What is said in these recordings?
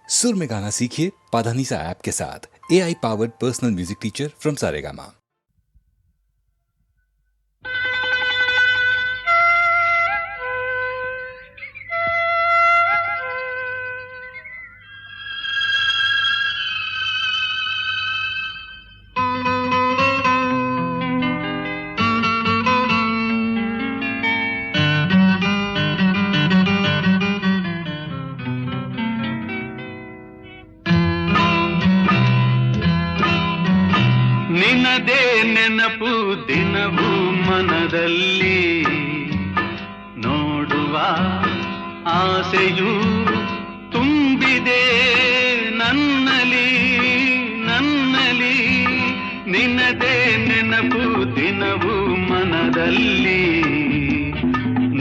सुर में गाना सीखिए पाधानीसा ऐप के साथ। AI powered personal music teacher from Saregama. ನಿನದೇ ನೆನಪು ದಿನವೂ ಮನದಲ್ಲಿ ನೋಡುವ ಆಸೆಯು ತುಂಬಿದೆ ನನ್ನಲ್ಲಿ ನನ್ನಲ್ಲಿ ನಿನದೇ ನೆನಪು ದಿನವೂ ಮನದಲ್ಲಿ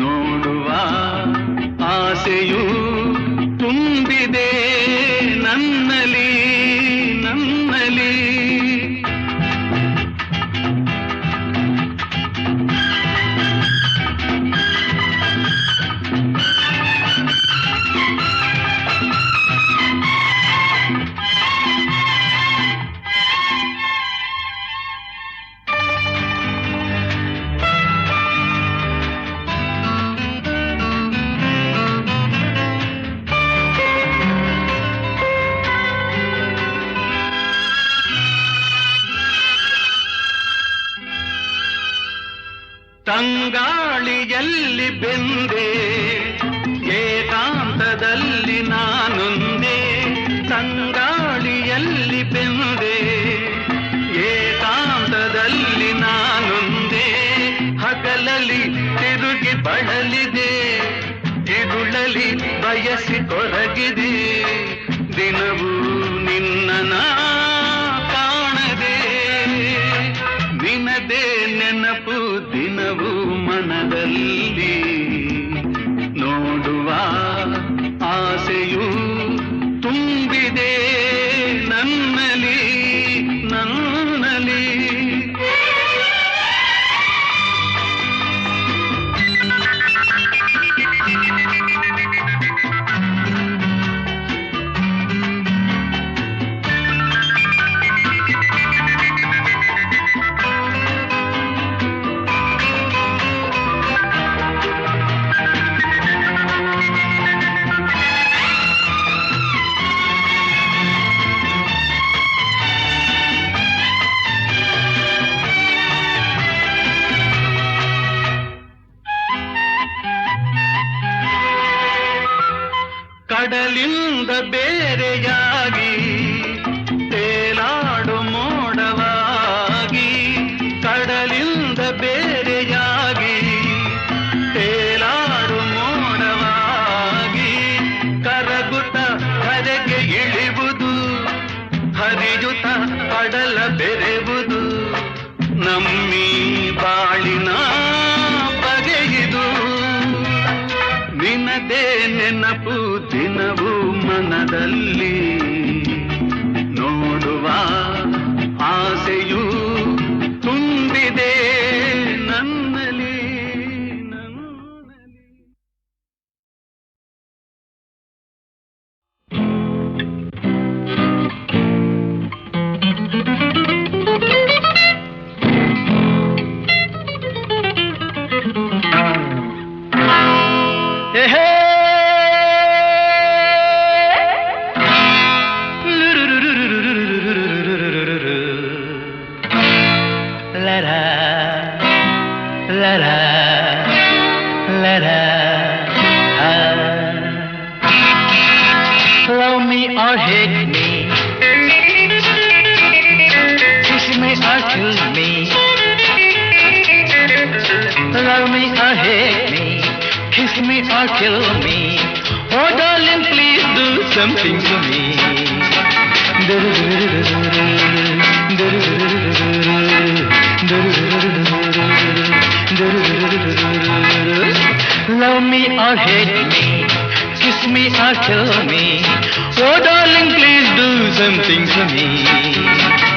ನೋಡುವ ಆಸೆಯು ತುಂಬಿದೆ ನನ್ನಲ್ಲಿ ನನ್ನಲ್ಲಿ ತಂಗಾಳಿಯಲ್ಲಿ ಬೆಂದೆ ಏಕಾಂತದಲ್ಲಿ ನಾನೊಂದೇ ತಂಗಾಳಿಯಲ್ಲಿ ಬೆಂದೆ ಏಕಾಂತದಲ್ಲಿ ನಾನೊಂದೇ ಹಗಲಲ್ಲಿ ತಿರುಗಿ ಬಳಲಿದೆ ಇರುಳಲಿ ಬಯಸಿ ಕೊರಗಿದೆ ದಿನವೂ ನಿನ್ನ ಕಾಣದೆ ನಿನದೇ ನೆನಪು ದಿನವೂ ಮನದಲ್ಲಿ ನೋಡುವ ಆಸೆಯು ತುಂಬಿದೆ ನನ್ನಲ್ಲಿ ನನ್ನಲ್ಲಿ ಕಡಲಿಂದ ಬೇರೆಯಾಗಿ ತೇಲಾಡು ಮೋಡವಾಗಿ ಕಡಲಿಂದ ಬೇರೆಯಾಗಿ ತೇಲಾಡು ಮೋಡವಾಗಿ ಕರಗುತ್ತ ಕರೆಗೆ ಇಳಿವುದು ಹರಿಯುತ್ತ ಕಡಲ ಬೆರೆವುದು ನಮ್ಮಿ ಬಾಳಿನ ಬಗೆಯಿದು ನಿನದೇ ನೆನಪು ದಿನವೂ ಮನದಲ್ಲಿ ನೋಡುವ ಆಸೆಯು ತುಂಬಿದೆ ನನ್ನಲ್ಲಿ ನನ್ನಲ್ಲಿ Love me or hate me, kiss me or kill me. Love me or hate me, kiss me or kill me. Oh darling, please do something to me. Love me or hate me, kiss me or kill me. Oh darling, please do something to me.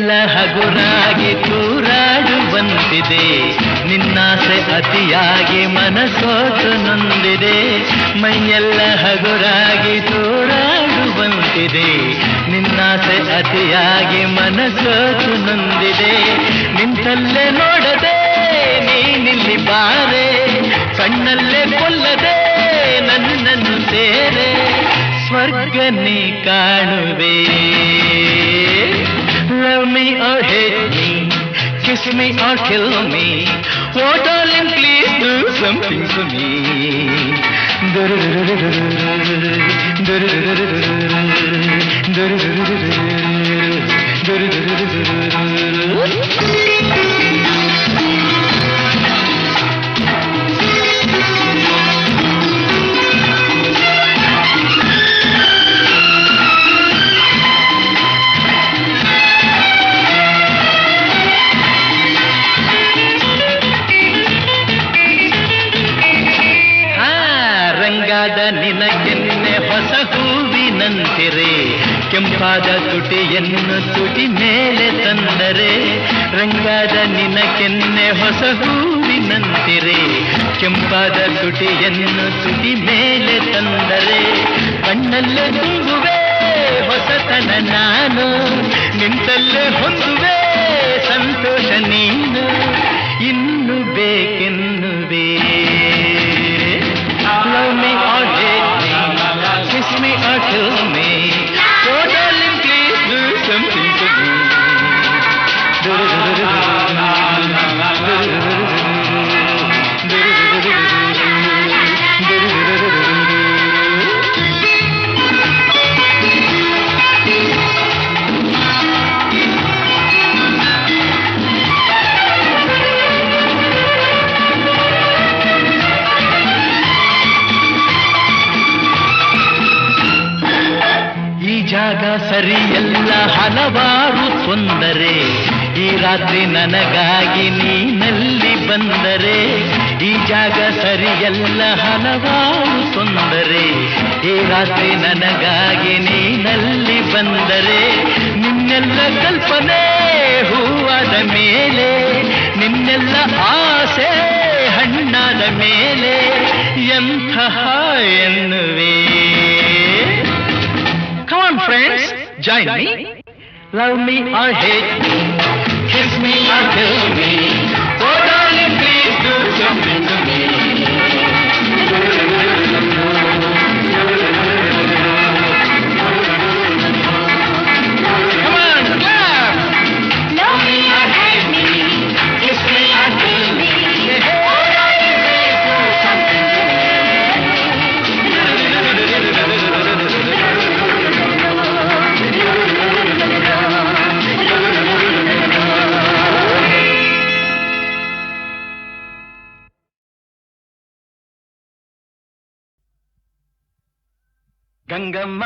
ಮೈಯೆಲ್ಲ ಹಗುರಾಗಿ ತೂರಾಡುವಂತಿದೆ, ನಿನ್ನಾಸೆ ಅತಿಯಾಗಿ ಮನಸೋತು ನೊಂದಿದೆ. ಮೈಯೆಲ್ಲ ಹಗುರಾಗಿ ತೂರಾಡುವಂತಿದೆ, ನಿನ್ನಾಸೆ ಅತಿಯಾಗಿ ಮನಸೋತು ನೊಂದಿದೆ. ನಿಂತಲ್ಲೇ ನೋಡದೆ ನೀನಿಲ್ಲಿ ಬಾರೆ, ಕಣ್ಣಲ್ಲೇ ಕೊಲ್ಲದೆ ನನ್ನನ್ನು ಸೇರೆ, ಸ್ವರ್ಗ ನೀ ಕಾಣುವೆ. Love me or hate me, kiss me or kill me, oh darling please do something for me. ನಿನಗೆನ್ನೆ ಹೊಸ ಹೂವಿನಂತಿರೆ, ಕೆಂಪಾದ ತುಟಿಯನ್ನು ತುಟಿ ಮೇಲೆ ತಂದರೆ. ರಂಗಾದ ನಿನಗೆನ್ನೆ ಹೊಸ ಹೂವಿನಂತಿರೆ, ಕೆಂಪಾದ ತುಟಿಯನ್ನು ತುಟಿ ಮೇಲೆ ತಂದರೆ. ಕಣ್ಣಲ್ಲೇ ತುಂಬುವೆ ಹೊಸತನ ನಾನು, ನಿಂತಲ್ಲೇ ಹೊಂದುವೆ ಸಂತೋಷ ನೀನು. ಇನ್ನು ಬೇಕೆನ್ನುವೆ. Love me or hate me, kiss me or kill me, oh darling please do something for me. ಜಾಗ ಸರಿಯಲ್ಲ ಹಲವಾರು ತೊಂದರೆ, ಈ ರಾತ್ರಿ ನನಗಾಗಿ ನೀನಲ್ಲಿ ಬಂದರೆ. ಈ ಜಾಗ ಸರಿಯಲ್ಲ ಹಲವಾರು ತೊಂದರೆ, ಈ ರಾತ್ರಿ ನನಗಾಗಿ ನೀನಲ್ಲಿ ಬಂದರೆ. ನಿನ್ನೆಲ್ಲ ಕಲ್ಪನೆ ಹೂವಾದ ಮೇಲೆ, ನಿನ್ನೆಲ್ಲ ಆಸೆ ಹಣ್ಣಾದ ಮೇಲೆ, ಎಂಥ ಎನ್ನುವೆ. Come on friends, join me. Love me or hate me, kiss me or kill me, oh darling please do something to me. Come on, clap. Love me or hate me, kiss me or kill me, oh darling please do something to me. Gangamma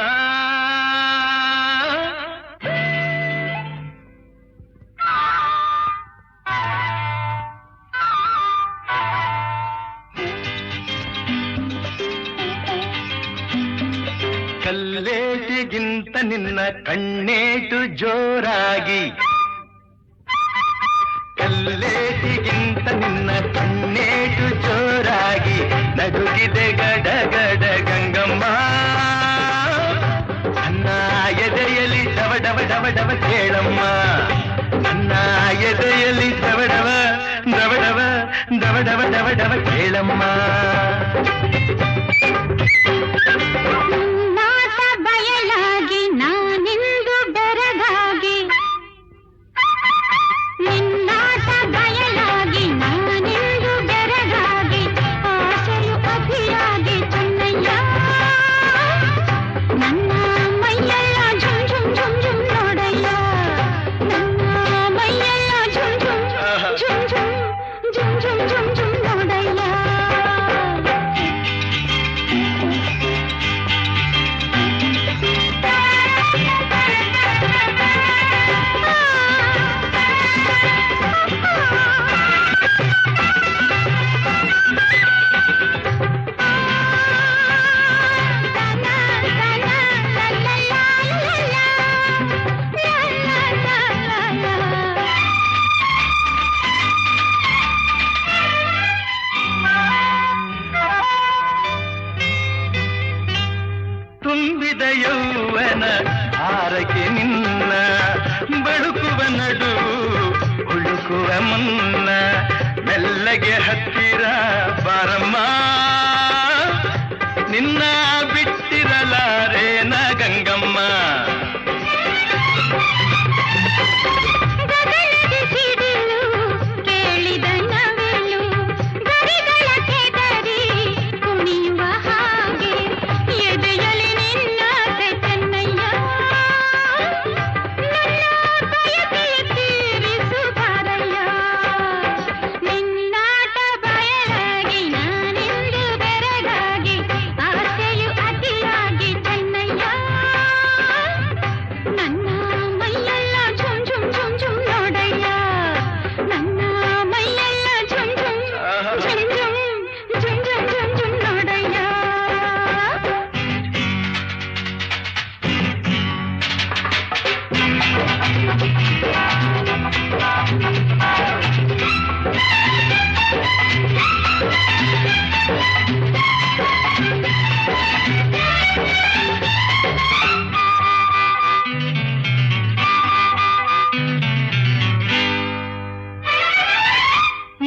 ಕಲ್ಲೇಟಿಗಿಂತ ನಿನ್ನ ಕಣ್ಣೇಟು ಜೋರಾಗಿ, ಕಲ್ಲೇಟಿಗಿಂತ ನಿನ್ನ ಕಣ್ಣೇಟು ಜೋರಾಗಿ, ನಡುಗಿದೆ ಗಡಗಡ ಗಂಗಮ್ಮ. ನನ್ನ ಎದೆಯಲ್ಲಿ ಡವ ಡವ ಡವ ಡವ ಕೇಳಮ್ಮ, ನನ್ನ ಎದೆಯಲ್ಲಿ ಡವ ಡವ ಡವ ಡವ ಡವ ಡವ ಡವ ಡವ ಕೇಳಮ್ಮ. ನಾಟ ಬಯಲಾಗಿ ನಾನಿಂದು ಬೆರಗಾಗಿ, ನಿನ್ನಾಟ ಬಯಲಾಗಿ ನಾನಿಂದು ಬೆರಗಾಗಿ, ಆಸೆಯು ಅತಿಯಾಗಿ ಚೆನ್ನಯ್ಯ. ನನ್ನ ಮೈಯೆಲ್ಲ ಝುಮ್ ಝುಮ್ ಝುಮ್ ಝುಮ್ ನೋಡಯ್ಯ, ನನ್ನ ಮೈಯೆಲ್ಲ zoom zoom zoom zoom zoom zoom zoom zoom ನೋಡಯ್ಯ. ಸಿಕ್ಕುವ ಮುನ್ನ ಮೆಲ್ಲಗೆ ಹತ್ತಿರ ಬಾರಮ್ಮ, ನಿನ್ನ ಬಿಟ್ಟಿರಲಾರೇನ ಗಂಗಮ್ಮ.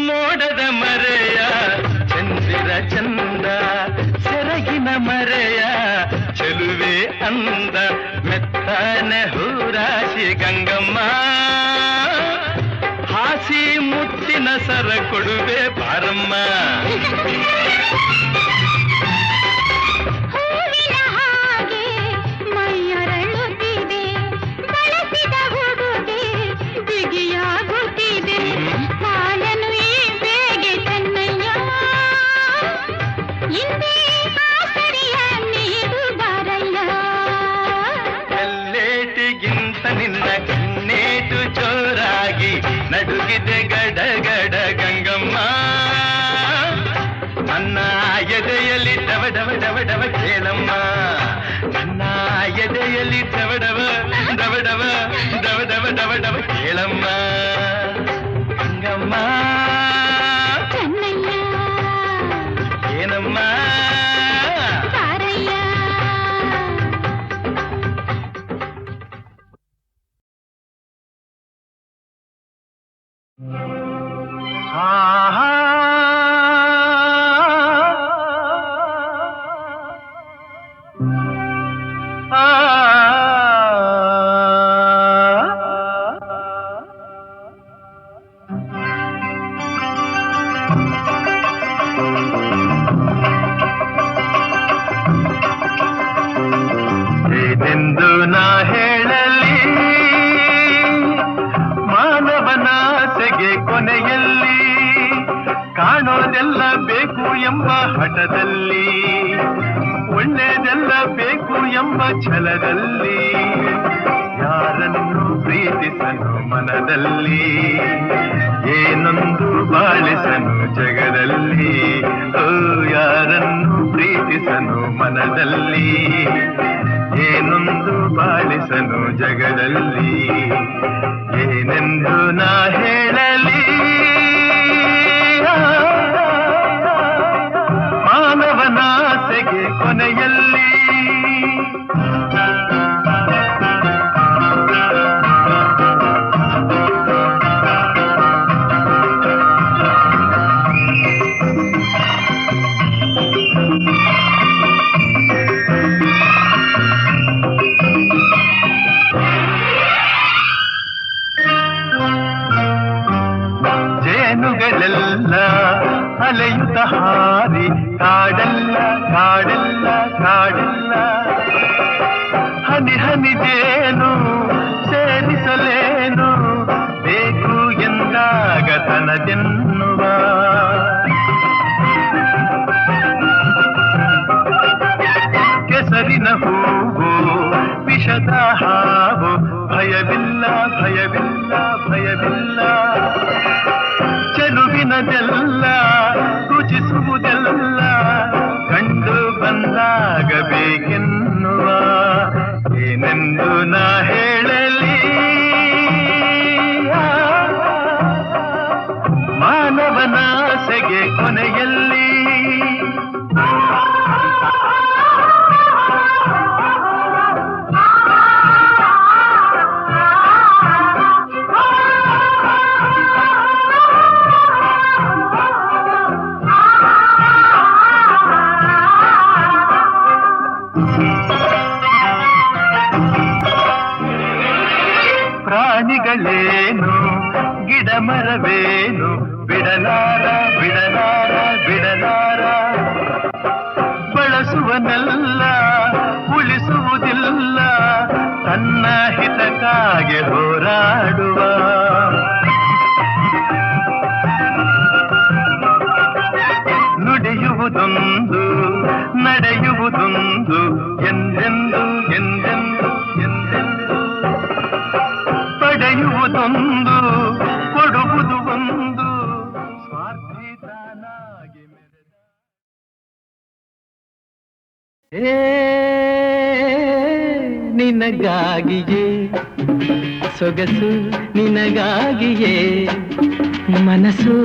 ಮೋಡದ ಮರೆಯ ಚಂದಿರ ಚಂದ, ಸೆರಗಿನ ಮರೆಯ ಚೆಲುವೆ ಅಂದ, ಮೆತ್ತನೆ ಹೂರಾಶಿ ಗಂಗಮ್ಮ, ಹಾಸಿ ಮುತ್ತಿನ ಸರ ಕೊಡುವೆ ಬಾರಮ್ಮ. ನಿನ್ನ ಕಣ್ಣೇಟು ಜೋರಾಗಿ ನಡುಗಿದೆ ಗಡಗಡ ಗಂಗಮ್ಮ, ನನ್ನ ಎದೆಯಲ್ಲಿ ಡವ ಡವ ಡವ ಡವ ಕೇಳಮ್ಮ, ನನ್ನ ಎದೆಯಲ್ಲಿ ಡವ ಡವ ಡವ ಡವ ಡವ ಡವ ಡವ ಡವ ಕೇಳಮ್ಮ ಗಂಗಮ್ಮ. ಏನಮ್ಮ ಏನೆಂದು ನಾ ಹೇಳಲಿ ಮಾನವನಾಸೆಗೆ ಕೊನೆಯಲ್ಲಿ ಕಾಣೋದೆಲ್ಲ ಬೇಕು ಎಂಬ ಹಠದಲ್ಲಿ, ಒಳ್ಳೆಯದೆಲ್ಲ ಬೇಕು ಎಂಬ ಛಲದಲ್ಲಿ, ಯಾರನ್ನು ಪ್ರೀತಿಸನು ಮನದಲ್ಲಿ, ಏನೊಂದು ಬಾಳಿಸನು ಜಗದಲ್ಲಿ, ಓ ಯಾರನ್ನು ಪ್ರೀತಿಸನು ಮನದಲ್ಲಿ, ಏನೊಂದು ಬಾಳಿಸನು ಜಗದಲ್ಲಿ, ಏನೆಂದು ನಾ ಹೇಳಲಿ ಮಾನವನಾಸೆಗೆ ಕೊನೆಯಲ್ಲಿ. ಜೇನುಗಳೆಲ್ಲ ಅಲೆಯುತ್ತ ಹಾರಿ ಕಾಡಲ್ಲ ಕಾಡಲ್ಲ ಕಾಡಲ್ಲ, ಹನಿ ಹನಿ ಜೇನು ಸೇರಿಸಲೇನು ಬೇಕು ಎಂದಾಗ ತನದೆನ್ನುವ, ಕೆಸರಿನ ಹೂವು ವಿಷದ ಹಾವು, ಭಯವಿಲ್ಲ ಭಯವಿಲ್ಲ ಭಯವಿಲ್ಲ, ಚೆಲುವಿನದೆಲ್ಲ ರುಚಿಸುವುದೆಲ್ಲ ಕಂಡು ಬಂದಾಗಬೇಕೆನ್ನುವ, ಏನೆಂದು ನಾ ಹೇಳಲಿ ಮಾನವನಾಸೆಗೆ ಕೊನೆಯಲ್ಲಿ. ಮರವೇನು ಬಿಡಲಾರ ಬಿಡಲಾರ ಬಿಡಲಾರ ಬಳಸುವನೆಲ್ಲ ಉಳಿಸುವುದಿಲ್ಲ ತನ್ನ ಹಿತಕ್ಕಾಗಿ ಹೋರಾಡುವ ನುಡಿಯುವುದೊಂದು ನಡೆಯುವುದೊಂದು ಎಂದೆಂದು ಎಂದೆಂದು ಎಂದೆಂದು ಪಡೆಯುವುದೊಂದು ಕೊಡುವುದು ಒಂದು ಸ್ವಾರ್ಥಿತನಾಗಿ ಮೆರೆದ ನಿನಗಾಗಿಯೇ ಸೊಗಸು ನಿನಗಾಗಿಯೇ ಮನಸ್ಸು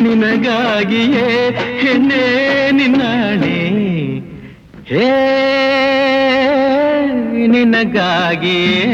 ನಿನಗಾಗಿಯೇ ಹೆಣ್ಣೆ ನಿನ್ನಾಣೆ ಹೇ ನಿನಗಾಗಿಯೇ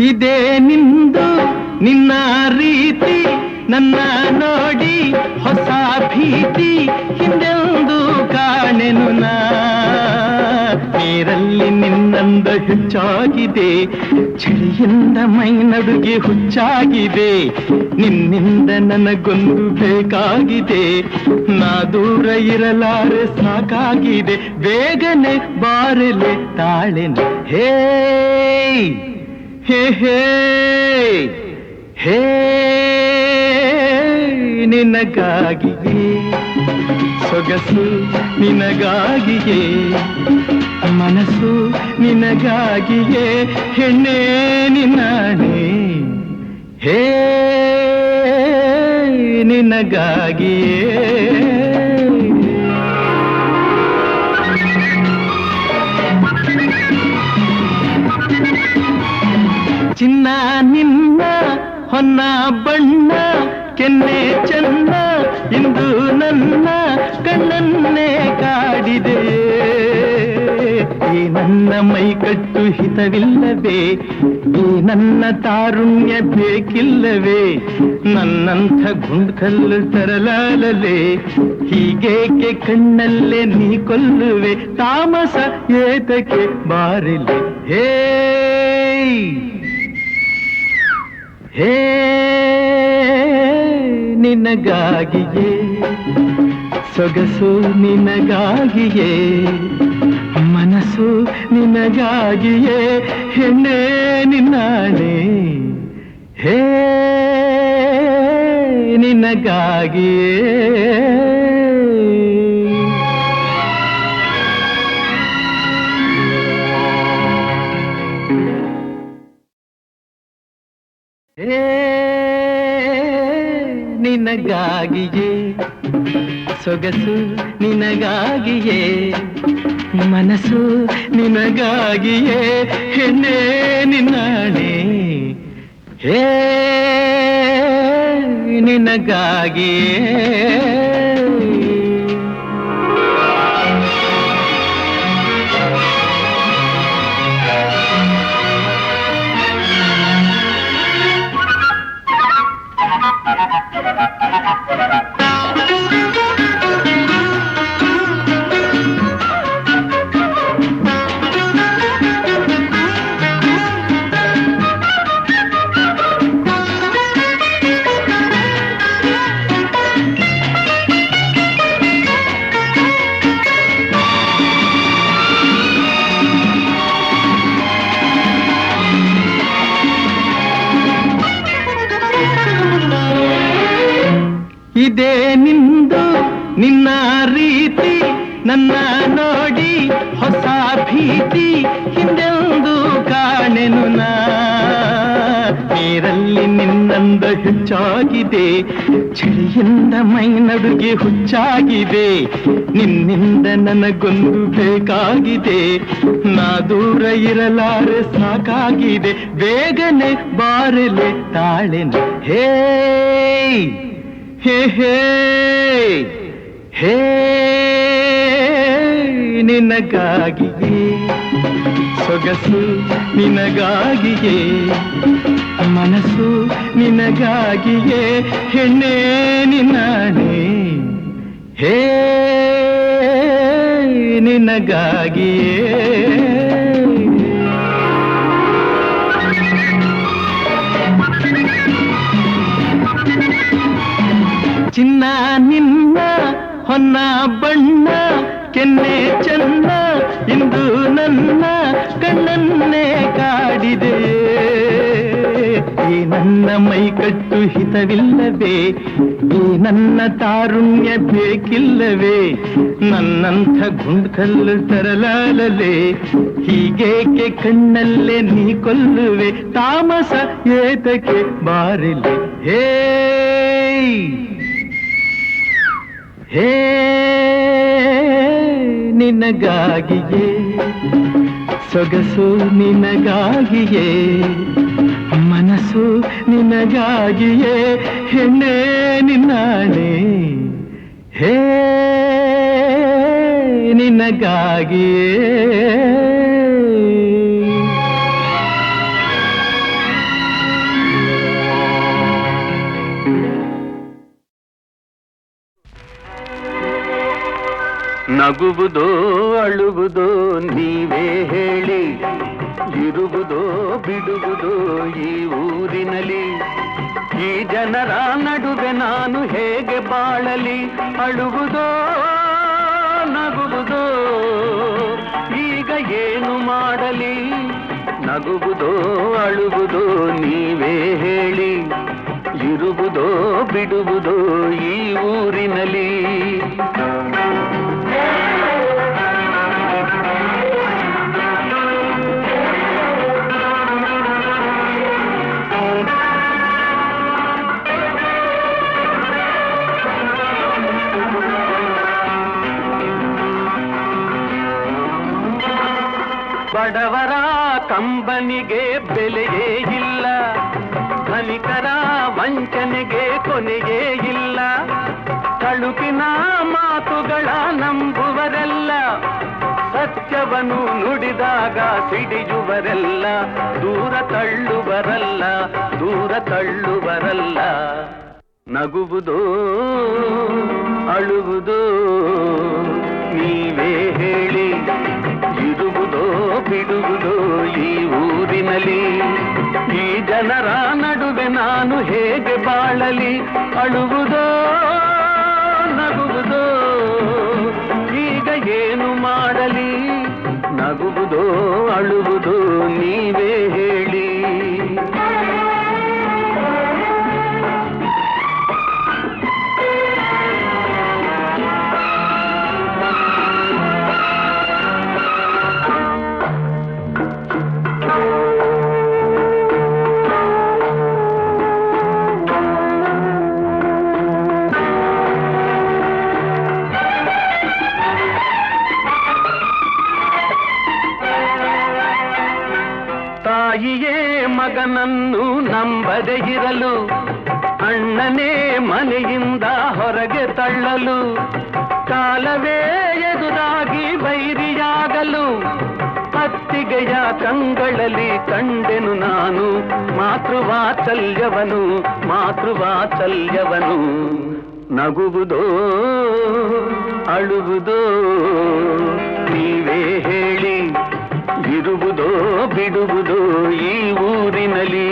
ಇದೇ ನಿಂದು ನಿನ್ನ ರೀತಿ ನನ್ನ ನೋಡಿ ಹೊಸ ಭೀತಿ ಹಿಂದೆಂದು ಕಾಣೆನು ನೀರಲ್ಲಿ ನಿನ್ನಂದ ಹೆಚ್ಚಾಗಿದೆ ಚಳಿಯಿಂದ ಮೈ ನಡುಗೆ ಹುಚ್ಚಾಗಿದೆ ನಿನ್ನಿಂದ ನನಗೊಂದು ಬೇಕಾಗಿದೆ ನಾ ದೂರ ಇರಲಾರೆ ಸಾಕಾಗಿದೆ ಬೇಗನೆ ಬಾರಲೆ ತಾಳೆನೆ ಹೇ ಹೇ ಹೇ ಹೇ ನಿನಗಾಗಿಯೇ ಸೊಗಸು ನಿನಗಾಗಿಯೇ ಮನಸ್ಸು ನಿನಗಾಗಿಯೇ ಹೆಣ್ಣೆ ನಿನ್ನಾಣೆ ಹೇ ನಿನಗಾಗಿಯೇ ಚಿನ್ನ ನಿನ್ನ ಹೊನ್ನ ಬಣ್ಣ ಕೆನ್ನೆ ಚೆನ್ನ ಇಂದು ನನ್ನ ಕಣ್ಣನ್ನೇ ಕಾಡಿದೆ ಈ ನನ್ನ ಮೈಕಟ್ಟು ಹಿತವಿಲ್ಲವೇ ಈ ನನ್ನ ತಾರುಣ್ಯ ಬೇಕಿಲ್ಲವೇ ನನ್ನಂಥ ಗುಂಡ್ಕಲ್ಲು ತರಲಾಲಲೆ ಹೀಗೇಕೆ ಕಣ್ಣಲ್ಲೇ ನೀ ಕೊಲ್ಲುವೆ ತಾಮಸ ಏತಕ್ಕೆ ಬಾರಿಲೆ ಹೇ ಹೇ ನಿನಗಾಗಿಯೇ ಸೊಗಸು ನಿನಗಾಗಿಯೇ ಮನಸ್ಸು ನಿನಗಾಗಿಯೇ ಹೆಣ್ಣೆ ನಿನ್ನಾಣೆ ಹೇ ನಿನಗಾಗಿಯೇ ನಿನಗಾಗಿಯೇ ಸೊಗಸು ನಿನಗಾಗಿಯೇ ಮನಸ್ಸು ನಿನಗಾಗಿಯೇ ಹೆಣ್ಣೆ ನಿನ್ನಾಣೆ ಹೇ ನಿನಗಾಗಿಯೇ ಇದೇ ನಿಂದು ನಿನ್ನ ರೀತಿ ನನ್ನ ನೋಡಿ ಹೊಸ ಭೀತಿ ಹಿಂದೆಂದು ಕಾಣೆನು ನೀರಲ್ಲಿ ನಿನ್ನಂದ ಹೆಚ್ಚಾಗಿದೆ, ಚಳಿಯಿಂದ ಮೈ ನಡುಗೆ ಹುಚ್ಚಾಗಿದೆ. ನಿನ್ನಿಂದ ನನಗೊಂದು ಬೇಕಾಗಿದೆ, ನಾ ದೂರ ಇರಲಾರೆ ಸಾಕಾಗಿದೆ. ಬೇಗನೆ ಬಾರಲೆ ತಾಳೆನೆ ಹೇ ಹೇ ಹೇ ಹೇ ನಿನಗಾಗಿಯೇ ಸೊಗಸು ನಿನಗಾಗಿಯೇ, ಮನಸ್ಸು ನಿನಗಾಗಿಯೇ, ಹೆಣ್ಣೆ ನಿನ್ನಾಣೆ ಹೇ ನಿನಗಾಗಿಯೇ. ಚಿನ್ನ ನಿನ್ನ ಹೊನ್ನ ಬಣ್ಣ ಕೆನ್ನೆ ಚೆನ್ನ ಇಂದು ನನ್ನ ಕಣ್ಣನ್ನೇ ಕಾಡಿದೆ. ಈ ನನ್ನ ಮೈಕಟ್ಟು ಹಿತವಿಲ್ಲವೇ, ಈ ನನ್ನ ತಾರುಣ್ಯ ಬೇಕಿಲ್ಲವೇ, ನನ್ನಂಥ ಗುಂಡ್ಕಲ್ಲು ತರಲಾಲಲೆ, ಹೀಗೇಕೆ ಕಣ್ಣಲ್ಲೇ ನೀ ಕೊಲ್ಲುವೆ, ತಾಮಸ ಏತಕ್ಕೆ ಬಾರಿಲೆ ಹೇ ಹೇ ನಿನಗಾಗಿಯೇ ಸೊಗಸು ನಿನಗಾಗಿಯೇ, ಮನಸ್ಸು ನಿನಗಾಗಿಯೇ, ಹೆಣ್ಣೆ ನಿನ್ನಾಣೆ ಹೇ ನಿನಗಾಗಿಯೇ. ನಗುವುದೋ ಅಳುವುದೋ ನೀವೇ ಹೇಳಿ, ಇರುವುದೋ ಬಿಡುವುದೋ ಈ ಊರಿನಲ್ಲಿ, ಈ ಜನರ ನಡುವೆ ನಾನು ಹೇಗೆ ಬಾಳಲಿ, ಅಳುವುದೋ ನಗುವುದೋ ಈಗ ಏನು ಮಾಡಲಿ, ನಗುವುದೋ ಅಳುವುದೋ ನೀವೇ ಹೇಳಿ, ಇರುವುದೋ ಬಿಡುವುದೋ ಈ ಊರಿನಲ್ಲಿ. ಬಡವರ ಕಂಬನಿಗೆ ಬೆಲೆಯೇ ಇಲ್ಲ, ಧನಿಕರ ವಂಚನೆಗೆ ಕೊನೆಯೇ ಇಲ್ಲ, ತಳುಕಿನ ಮಾತುಗಳ ನಂಬುವರೆಲ್ಲ, ಸತ್ಯವನ್ನು ನುಡಿದಾಗ ಸಿಡಿಯುವರೆಲ್ಲ, ದೂರ ತಳ್ಳುವರಲ್ಲ ದೂರ ತಳ್ಳುವರಲ್ಲ. ನಗುವುದೋ ಅಳುವುದೋ ನೀವೇ ಹೇಳಿ, ಇರುವುದೋ ಬಿಡುವುದೋ ಈ ಊರಿನಲ್ಲಿ, ಈ ಜನರ ನಡುವೆ ನಾನು ಹೇಗೆ ಬಾಳಲಿ, ಅಳುವುದೋ ನಗುವುದೋ ಈಗ ಏನು ಮಾಡಲಿ, ನಗುವುದೋ ಅಳುವುದೋ ನೀವೇ ಹೇಳಿ. ತಾಯಿಯೇ ಮಗನನ್ನು ನಂಬದೆ ಇರಲು, ಅಣ್ಣನೇ ಮನೆಯಿಂದ ಹೊರಗೆ ತಳ್ಳಲು, ಕಾಲವೇ ಎದುರಾಗಿ ಬೈರಿಯಾಗಲು, ಅತ್ತಿಗೆಯ ಕಂಗಳಲ್ಲಿ ಕಂಡೆನು ನಾನು ಮಾತೃವಾತ್ಸಲ್ಯವನು ಮಾತೃವಾತ್ಸಲ್ಯವನು. ನಗುವುದೋ ಅಳುವುದೋ ನೀವೇ ಹೇಳಿ, ಇರುವುದೋ ಬಿಡುವುದೋ ಈ ಊರಿನಲ್ಲಿ.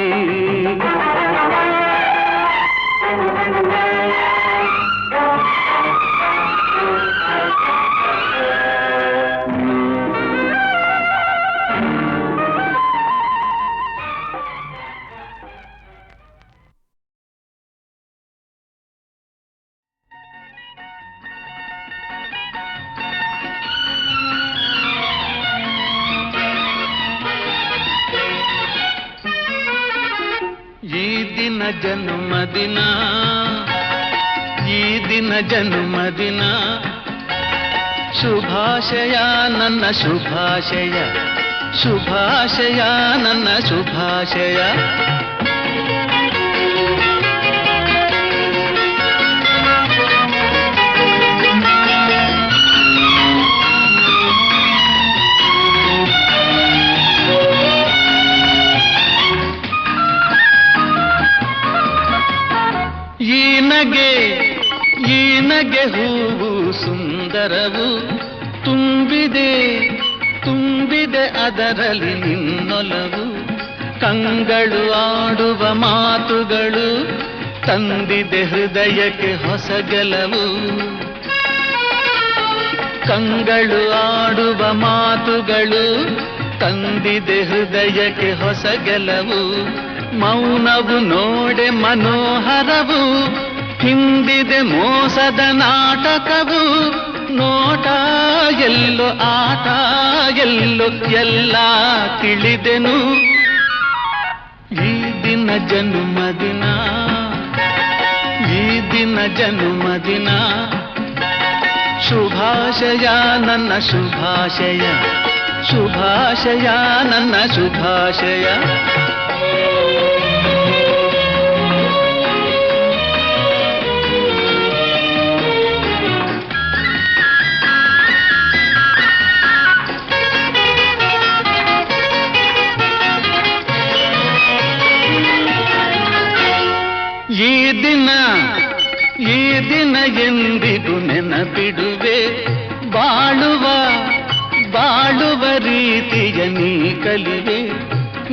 ದಿನ ಜನ್ಮದಿನ, ಈ ದಿನ ಜನ್ಮದಿನ, ಶುಭಾಶಯ ನನ್ನ ಶುಭಾಶಯ, ಶುಭಾಶಯ ನನ್ನ ಶುಭಾಶಯ. ಈ ನಗೆ ಹೂವು ಸುಂದರವು, ತುಂಬಿದೆ ತುಂಬಿದೆ ಅದರಲ್ಲಿ ನಿನ್ನೊಲವು. ಕಂಗಳು ಆಡುವ ಮಾತುಗಳು ತಂದಿದೆ ಹೃದಯಕ್ಕೆ ಹೊಸ ಗೆಲುವು. ಕಂಗಳು ಆಡುವ ಮಾತುಗಳು ತಂದಿದೆ ಹೃದಯಕ್ಕೆ ಹೊಸ ಗೆಲುವು. ಮೌನವು ನೋಡೆ ಮನೋಹರವು, ಹಿಂದಿದೆ ಮೋಸದ ನಾಟಕವು. ನೋಟ ಎಲ್ಲೋ ಆಟ ಎಲ್ಲೋ ಎಲ್ಲ ತಿಳಿದೆನು. ಈ ದಿನ ಜನ್ಮದಿನ, ಈ ದಿನ ಜನ್ಮದಿನ, ಶುಭಾಶಯ ನನ್ನ ಶುಭಾಶಯ, ಶುಭಾಶಯ ನನ್ನ ಶುಭಾಶಯ. ಈ ದಿನ ಎಂದಿಗೂ ನೆನಪಿಡುವೆ. ಬಾಳುವ ರೀತಿಯ ನೀ ಕಲಿವೆ.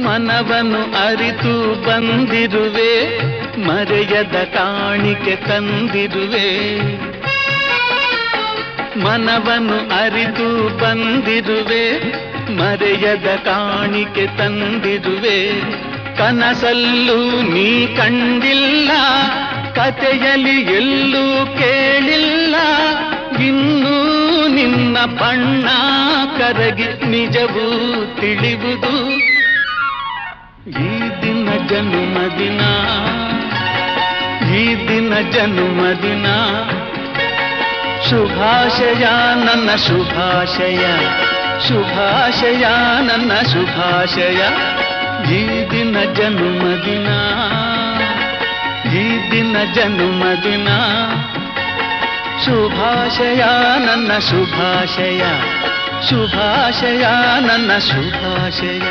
ಮನವನ್ನು ಅರಿತು ಬಂದಿರುವೆ, ಮರೆಯದ ಕಾಣಿಕೆ ತಂದಿರುವೆ. ಮನವನ್ನು ಅರಿತು ಬಂದಿರುವೆ, ಮರೆಯದ ಕಾಣಿಕೆ ತಂದಿರುವೆ. ಕನಸಲ್ಲೂ ನೀ ಕಂಡಿಲ್ಲ, ಕಥೆಯಲ್ಲಿ ಎಲ್ಲೂ ಕೇಳಿಲ್ಲ. ಇನ್ನೂ ನಿನ್ನ ಬಣ್ಣ ಕರಗಿ ನಿಜವೂ ತಿಳಿಯುವುದು. ಈ ದಿನ ಜನ್ಮದಿನ, ಈ ದಿನ ಜನ್ಮದಿನ, ಶುಭಾಶಯ ನನ್ನ ಶುಭಾಶಯ, ಶುಭಾಶಯ ನನ್ನ ಶುಭಾಶಯ. ಈ ದಿನ ಜನ್ಮದಿನ, ಈ ದಿನ ಜನ್ಮದಿನ, ಶುಭಾಶಯ ನನ್ನ ಶುಭಾಶಯ, ಶುಭಾಶಯ ನನ್ನ ಶುಭಾಶಯ.